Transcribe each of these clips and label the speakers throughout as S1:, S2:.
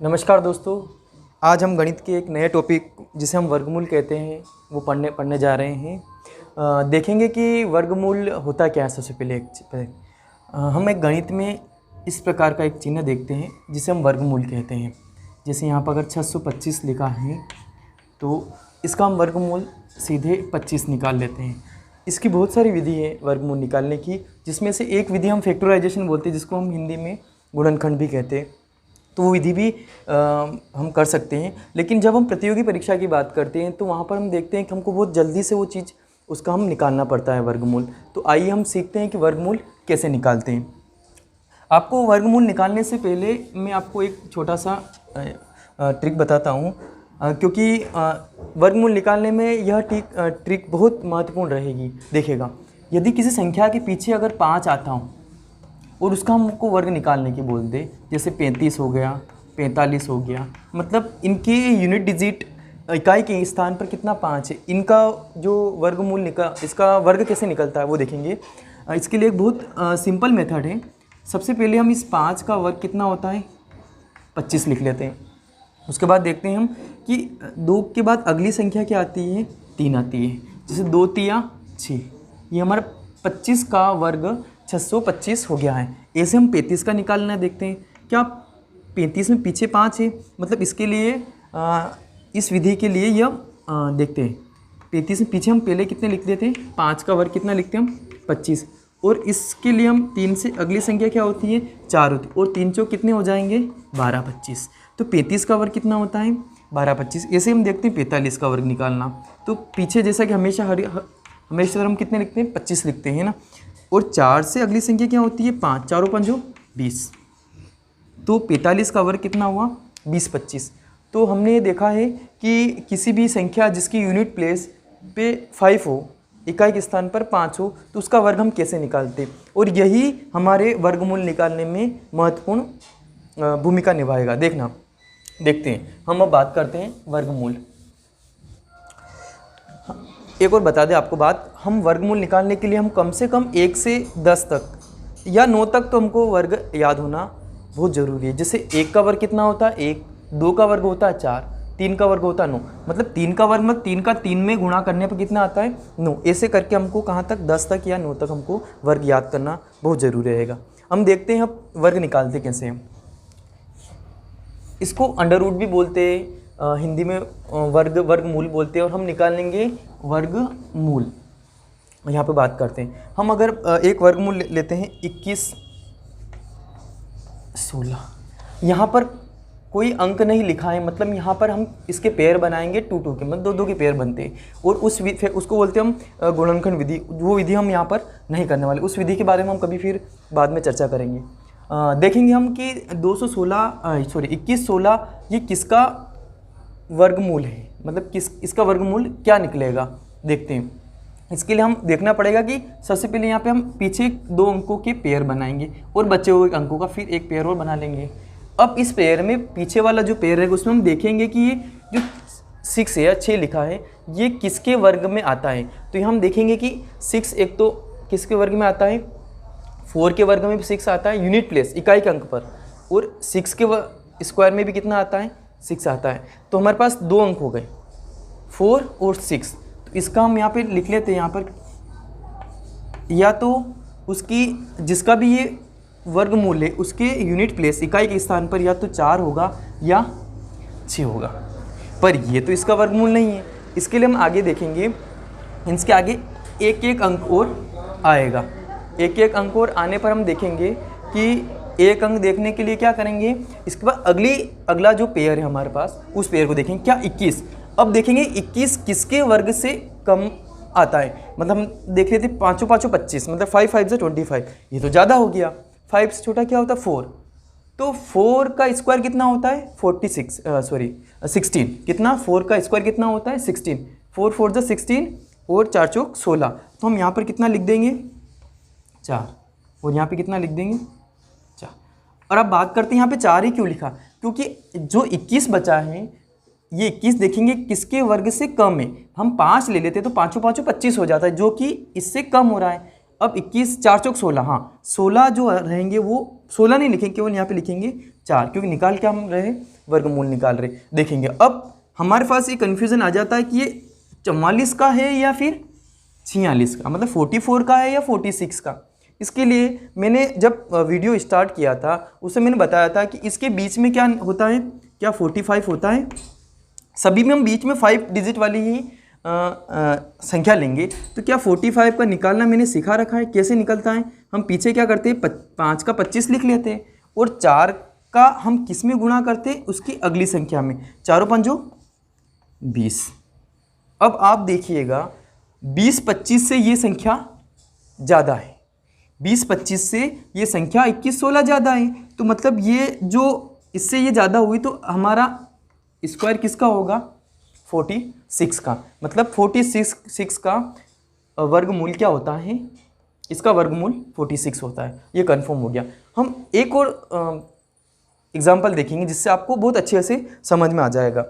S1: नमस्कार दोस्तों। आज हम गणित के एक नए टॉपिक जिसे हम वर्गमूल कहते हैं वो पढ़ने जा रहे हैं। देखेंगे कि वर्गमूल होता क्या है। सबसे पहले हम एक गणित में इस प्रकार का एक चिन्ह देखते हैं जिसे हम वर्गमूल कहते हैं। जैसे यहाँ पर अगर 625 लिखा है तो इसका हम वर्गमूल सीधे 25 निकाल लेते हैं। इसकी बहुत सारी विधि है वर्गमूल निकालने की, जिसमें से एक विधि हम फैक्टराइजेशन बोलते हैं, जिसको हम हिंदी में गुणनखंड भी कहते हैं। तो वो विधि भी हम कर सकते हैं। लेकिन जब हम प्रतियोगी परीक्षा की बात करते हैं तो वहाँ पर हम देखते हैं कि हमको बहुत जल्दी से वो चीज़ उसका हम निकालना पड़ता है वर्गमूल। तो आइए हम सीखते हैं कि वर्गमूल कैसे निकालते हैं। आपको वर्गमूल निकालने से पहले मैं आपको एक छोटा सा ट्रिक बताता हूँ, क्योंकि वर्गमूल निकालने में यह ट्रिक बहुत महत्वपूर्ण रहेगी। देखिएगा, यदि किसी संख्या के पीछे अगर 5 आता हूँ और उसका हमको वर्ग निकालने की बोल दे, जैसे 35 हो गया, 45 हो गया, मतलब इनके यूनिट डिजिट इकाई के स्थान पर कितना 5 है, इनका जो वर्गमूल इसका वर्ग कैसे निकलता है वो देखेंगे। इसके लिए एक बहुत सिंपल मेथड है। सबसे पहले हम इस 5 का वर्ग कितना होता है 25 लिख लेते हैं। उसके बाद देखते हैं हम कि 2 के बाद अगली संख्या क्या आती है, 3 आती है। जैसे 2 तिया 6, ये हमारा 25 का वर्ग 625 हो गया है। ऐसे हम 35 का निकालना देखते हैं। क्या 35 में पीछे 5 है, मतलब इसके लिए इस विधि के लिए यह देखते हैं। 35 में पीछे हम पहले कितने लिख देते हैं, 5 का वर्ग कितना लिखते हैं हम 25, और इसके लिए हम 3 से अगली संख्या क्या होती है 4 होती है, और 3 चौक कितने हो जाएंगे 12 25। तो 35 का वर्ग कितना होता है 12 25। ऐसे हम देखते हैं 45 का वर्ग निकालना। तो पीछे जैसा कि हमेशा हम कितने लिखते हैं 25 लिखते हैं ना, और 4 से अगली संख्या क्या होती है 5, 4 5 20। तो 45 का वर्ग कितना हुआ 20 25। तो हमने ये देखा है कि किसी भी संख्या जिसकी यूनिट प्लेस पे 5 हो, इकाई के स्थान पर 5 हो, तो उसका वर्ग हम कैसे निकालते, और यही हमारे वर्गमूल निकालने में महत्वपूर्ण भूमिका निभाएगा। देखते हैं। हम अब बात करते हैं वर्गमूल। एक और बता दें आपको बात, हम वर्गमूल निकालने के लिए हम कम से कम 1 से 10 तक या 9 तक तो हमको वर्ग याद होना बहुत ज़रूरी है। जैसे 1 का वर्ग कितना होता है 1, 2 का वर्ग होता है 4, 3 का वर्ग होता है 9, मतलब 3 का वर्ग मतलब 3 का 3 में गुणा करने पर कितना आता है 9। ऐसे करके हमको कहाँ तक 10 तक या 9 तक हमको वर्ग याद करना बहुत ज़रूरी रहेगा। हम देखते हैं अब वर्ग निकालते कैसे हैं। इसको अंडर रूट भी बोलते हैं, हिंदी में वर्गमूल बोलते हैं, और हम निकालेंगे वर्गमूल। यहाँ पे बात करते हैं हम। अगर एक वर्गमूल लेते हैं 21 16, यहाँ पर कोई अंक नहीं लिखा है, मतलब यहाँ पर हम इसके पेयर बनाएंगे 2 2 के, मतलब 2 2 के पेयर बनते हैं, और उसको बोलते हैं हम गुणनखंड विधि। वो विधि हम यहाँ पर नहीं करने वाले, उस विधि के बारे में हम कभी फिर बाद में चर्चा करेंगे। देखेंगे हम कि 21 16 ये किसका वर्गमूल है, मतलब इसका वर्गमूल क्या निकलेगा देखते हैं। इसके लिए हम देखना पड़ेगा कि सबसे पहले यहाँ पे हम पीछे 2 अंकों के पेयर बनाएंगे और बचे हुए अंकों का फिर एक पेयर और बना लेंगे। अब इस पेयर में पीछे वाला जो पेयर है उसमें हम देखेंगे कि ये जो 6 है या 6 लिखा है ये किसके वर्ग में आता है। तो यहाँ हम देखेंगे कि 6 एक तो किसके वर्ग में आता है, 4 के वर्ग में भी 6 आता है यूनिट प्लेस इकाई के अंक पर, और 6 के स्क्वायर में भी कितना आता है 6 आता है। तो हमारे पास 2 अंक हो गए 4 और 6। तो इसका हम यहाँ पे लिख लेते हैं, यहाँ पर या तो उसकी जिसका भी ये वर्गमूल है उसके यूनिट प्लेस इकाई के स्थान पर या तो 4 होगा या 6 होगा, पर ये तो इसका वर्गमूल नहीं है। इसके लिए हम आगे देखेंगे, इसके आगे एक एक अंक और आएगा। एक एक अंक और आने पर हम देखेंगे कि एक अंक देखने के लिए क्या करेंगे, इसके बाद अगला जो पेयर है हमारे पास उस पेयर को देखेंगे क्या 21। अब देखेंगे 21 किसके वर्ग से कम आता है, मतलब हम देख रहे थे 5 5 25, मतलब 5 5 से 25, ये तो ज़्यादा हो गया। 5 से छोटा क्या होता है 4, तो 4 का स्क्वायर कितना होता है 16, कितना 4 का स्क्वायर कितना होता है 16, 4 4 जा 16 और 4 चौक 16। तो हम यहाँ पर कितना लिख देंगे 4, और यहाँ पे कितना लिख देंगे 4। और अब बात करते हैं यहाँ पे 4 ही क्यों लिखा, क्योंकि जो 21 बचा है ये 21 देखेंगे किसके वर्ग से कम है। हम 5 ले लेते तो 5 5 25 हो जाता है, जो कि इससे कम हो रहा है। अब 21 4 चौक 16, हाँ 16 जो रहेंगे वो 16 नहीं लिखेंगे, केवल यहाँ पे लिखेंगे 4, क्योंकि निकाल के हम रहे वर्गमूल निकाल रहे। देखेंगे अब हमारे पास ये कन्फ्यूज़न आ जाता है कि ये 44 का है या फिर 46 का, मतलब 44 का है या 46 का। इसके लिए मैंने जब वीडियो स्टार्ट किया था उससे मैंने बताया था कि इसके बीच में क्या होता है, क्या 45 होता है। सभी में हम बीच में 5 डिजिट वाली ही संख्या लेंगे। तो क्या 45 का निकालना मैंने सिखा रखा है, कैसे निकलता है। हम पीछे क्या करते हैं, 5 का 25 लिख लेते हैं और 4 का हम किस में गुणा करते हैं, उसकी अगली संख्या में। 4 पंजो 20। अब आप देखिएगा 20-25 से ये संख्या ज़्यादा है, 20-25 से ये संख्या 21-16 ज़्यादा है। तो मतलब ये जो इससे ये ज़्यादा हुई तो हमारा स्क्वायर किसका होगा, 46 का। मतलब 46 का वर्गमूल क्या होता है, इसका वर्गमूल 46 होता है। ये कंफर्म हो गया। हम एक और एग्जाम्पल देखेंगे जिससे आपको बहुत अच्छे से समझ में आ जाएगा।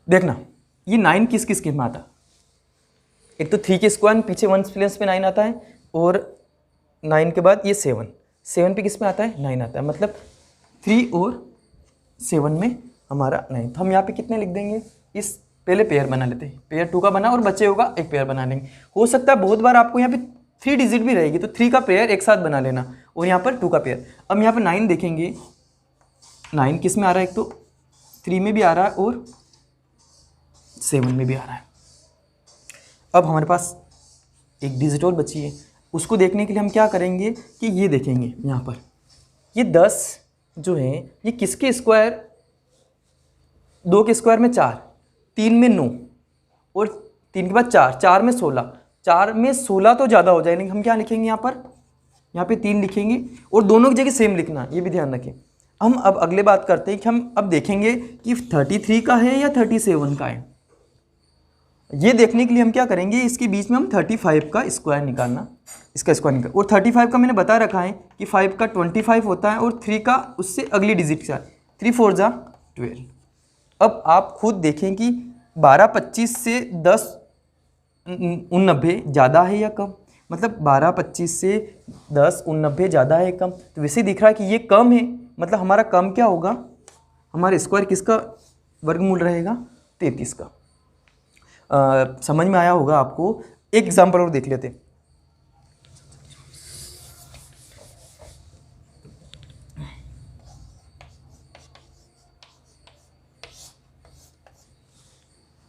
S1: देखना ये 9 किस किस में आता है। एक तो 3 के स्क्वायर पीछे 1 प्लेस पे 9 आता है और 9 के बाद ये 7 पे किस में आता है, 9 आता है। मतलब 3 और 7 में हमारा 9। तो हम यहाँ पे कितने लिख देंगे, इस पहले पेयर बना लेते हैं, पेयर 2 का बना और बचे होगा एक पेयर बना लेंगे। हो सकता है बहुत बार आपको यहाँ पे 3 डिजिट भी रहेगी तो 3 का पेयर एक साथ बना लेना और यहाँ पर 2 का पेयर। अब यहाँ पर 9 देखेंगे, 9 किस में आ रहा है, एक तो 3 में भी आ रहा है और 7 में भी आ रहा है। अब हमारे पास एक डिजिट और बची है, उसको देखने के लिए हम क्या करेंगे कि ये देखेंगे यहाँ पर ये 10 जो है ये किसके स्क्वायर, 2 के स्क्वायर में 4, 3 में 9 और 3 के बाद 4, 4 में 16, 4 में 16 तो ज़्यादा हो जाएंगे। हम क्या लिखेंगे यहाँ पर, यहाँ पे 3 लिखेंगे और दोनों की जगह सेम लिखना, ये भी ध्यान रखें। हम अब अगले बात करते हैं कि हम अब देखेंगे कि 33 का है या 37 का है। ये देखने के लिए हम क्या करेंगे, इसके बीच में हम 35 का स्क्वायर निकालना, इसका स्क्वायर निकाल। और 35 का मैंने बता रखा है कि 5 का 25 होता है और 3 का उससे अगली डिजिट का 3 4 जा 12। अब आप खुद देखें कि 12-25 से 10-89 ज़्यादा है या कम। मतलब 12-25 से 10-89 ज़्यादा है कम। तो वैसे दिख रहा है कि ये कम है, मतलब हमारा कम क्या होगा, हमारा स्क्वायर किसका वर्गमूल रहेगा, 33 का। समझ में आया होगा आपको। एक एग्जांपल और देख लेते हैं।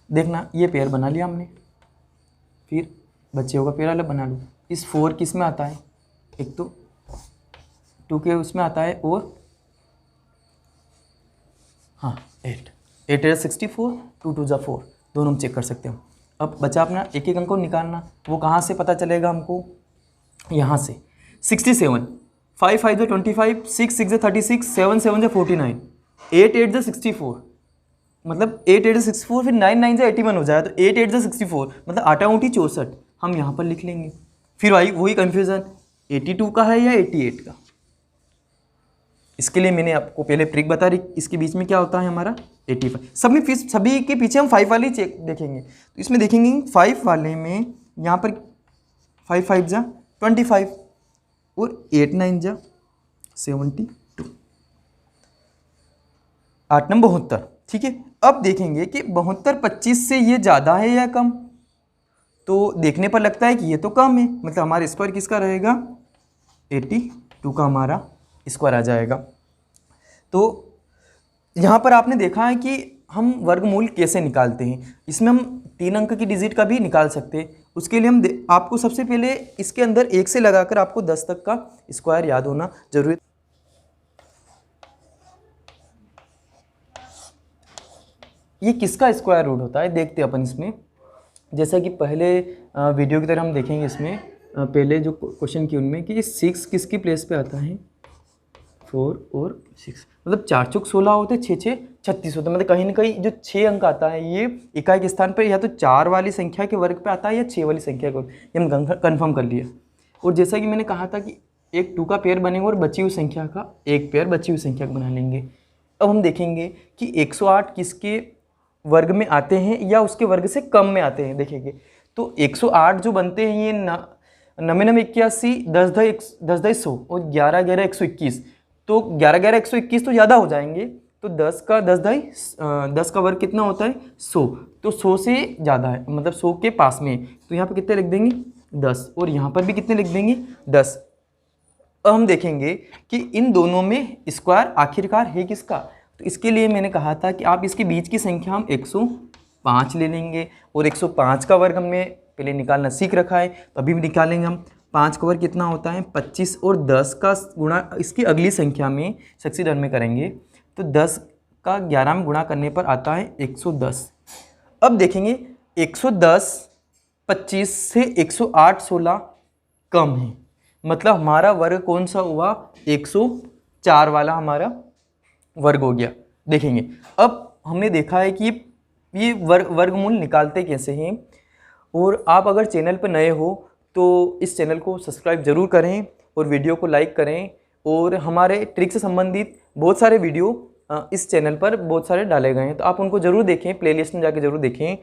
S1: देखना ये पेयर बना लिया हमने, फिर बच्चे होगा पेयर अलग बना लो। इस 4 किस में आता है, एक तो 2 के उसमें आता है और हाँ 8 8 64, 2 2 जा 4, दोनों हम चेक कर सकते हैं। अब बचा अपना एक एक अंक को निकालना, वो कहाँ से पता चलेगा हमको, यहाँ से 67, 5 5 जो 25, 6 6 जो 36, 7 7 जो 49, 8 8 जो 64, मतलब 8 8 जो 64, फिर 9 9 जो 81 हो जाए तो 8 8 जो 64, मतलब 8 ऊँटी 64 हम यहाँ पर लिख लेंगे। फिर वही कन्फ्यूज़न 82 का है या 88 का। इसके लिए मैंने आपको पहले ट्रिक बता रही, इसके बीच में क्या होता है हमारा 85। सभी के पीछे हम 5 वाली चेक देखेंगे। तो इसमें देखेंगे 5 वाले में यहाँ पर 5 5 जा 25 और 8 9 जा 72, 8 नंबर 72। ठीक है, अब देखेंगे कि 72 25 से ये ज़्यादा है या कम। तो देखने पर लगता है कि ये तो कम है, मतलब हमारा स्क्वायर किसका रहेगा, 82 का हमारा स्क्वायर आ जाएगा। तो यहाँ पर आपने देखा है कि हम वर्गमूल कैसे निकालते हैं। इसमें हम 3 अंक की डिजिट का भी निकाल सकते हैं। उसके लिए हम आपको सबसे पहले इसके अंदर 1 से लगाकर आपको 10 तक का स्क्वायर याद होना जरूरी। ये किसका स्क्वायर रूट होता है देखते हैं अपन इसमें। जैसा कि पहले वीडियो की तरह हम देखेंगे इसमें पहले जो क्वेश्चन की उनमें कि 6 किसकी प्लेस पे आता है, 4 और 6, मतलब 4 चौक 16 होते, 6 6 36 होते। मतलब कहीं ना कहीं जो 6 अंक आता है ये इकाई के स्थान पर या तो 4 वाली संख्या के वर्ग पे आता है या 6 वाली संख्या के, ये हम कंफर्म कर लिया। और जैसा कि मैंने कहा था कि एक 2 का पेयर बनेगा और बची हुई संख्या का एक पेयर बची हुई संख्या का बना लेंगे। अब हम देखेंगे कि 108 किसके वर्ग में आते हैं या उसके वर्ग से कम में आते हैं, देखेंगे तो 108 जो बनते हैं ये 9981 10 10 100 और 11 11 121, तो 11 11 121 तो ज़्यादा हो जाएंगे, तो 10 का 10 का वर्ग कितना होता है 100, तो 100 से ज़्यादा है मतलब 100 के पास में, तो यहाँ पे कितने लिख देंगे 10 और यहाँ पर भी कितने लिख देंगे 10। अब हम देखेंगे कि इन दोनों में स्क्वायर आखिरकार है किसका, तो इसके लिए मैंने कहा था कि आप इसके बीच की संख्या हम 105 ले लेंगे और 105 का वर्ग हमने पहले निकालना सीख रखा है, तो अभी भी निकालेंगे हम। 5 का वर्ग कितना होता है 25 और 10 का गुणा इसकी अगली संख्या में सक्सीडर में करेंगे तो 10 का 11 में गुणा करने पर आता है 110। अब देखेंगे 110 25 से 108 16 कम है, मतलब हमारा वर्ग कौन सा हुआ 104 वाला हमारा वर्ग हो गया। देखेंगे अब हमने देखा है कि ये वर्गमूल निकालते कैसे हैं, और आप अगर चैनल पर नए हो तो इस चैनल को सब्सक्राइब जरूर करें और वीडियो को लाइक करें, और हमारे ट्रिक से संबंधित बहुत सारे वीडियो इस चैनल पर बहुत सारे डाले गए हैं, तो आप उनको ज़रूर देखें, प्लेलिस्ट में जाके ज़रूर देखें।